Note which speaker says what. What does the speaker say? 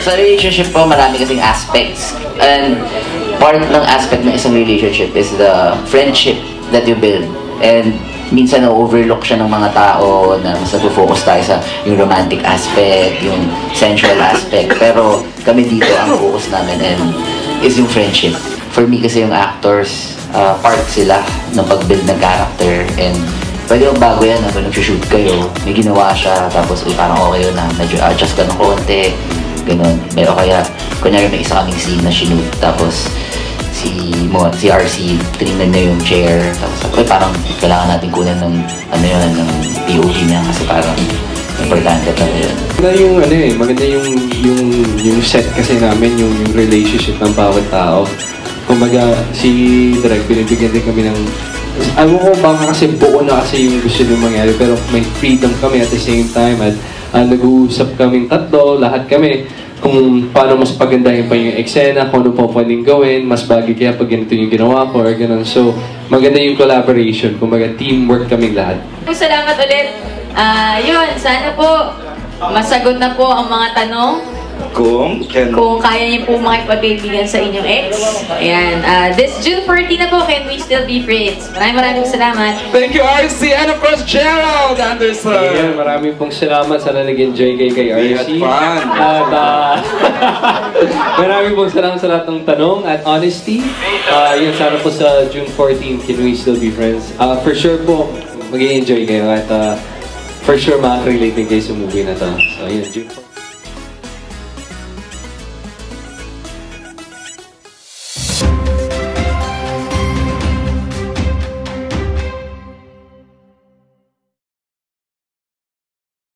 Speaker 1: Sa relationship po, marami kasing aspects. And part ng aspect ng isang relationship is the friendship that you build. And minsan na-overlook siya ng mga tao na mas nag-focus tayo sa yung romantic aspect, yung sensual aspect. Pero kami dito, ang focus namin is yung friendship. For me kasi yung actors, part sila ng pag-build ng character. And pwede yung bago yan, habang nag-shoot kayo, may ginawa siya, tapos parang okay yun na, medyo adjust ka ng konti, ganun. Pero kaya, kunyari may isa kaming scene na shoot, tapos si RC, tinignan na yung chair, tapos parang kailangan natin kunin ng, ng POV niya kasi parang importante pa yun.
Speaker 2: Maganda yung set kasi namin, yung relationship ng bawat tao. Kumbaga, si Direk, binibigyan din kami ng, alam ko baka kasi buo na kasi yung gusto nyo mangyari, pero may freedom kami at the same time at nag-uusap kaming tatlo, lahat kami, kung paano mas pagandahin pa yung eksena, kung ano pa pwedeng gawin, mas bagay kaya pag ganito yung ginawa ko or ganun. So, maganda yung collaboration, kumbaga teamwork kaming lahat.
Speaker 3: Salamat ulit. Yun, sana po masagot na po ang mga tanong. Kung kaya niyo po makipagkaibigan sa inyong ex. Ayan. This June 14 na po, can we still be friends? Maraming salamat.
Speaker 4: Thank you, RC, and of course, Gerald Anderson.
Speaker 2: Yeah, maraming pong salamat. Sana nag-enjoy kayo kay RC.
Speaker 4: We had fun.
Speaker 2: At maraming pong salamat sa lahat ng tanong at honesty. Yun, sana po sa June 14, can we still be friends? For sure po, mag-enjoy kayo at for sure makaka-relate din kayo sa movie na to. So, yun, June 14.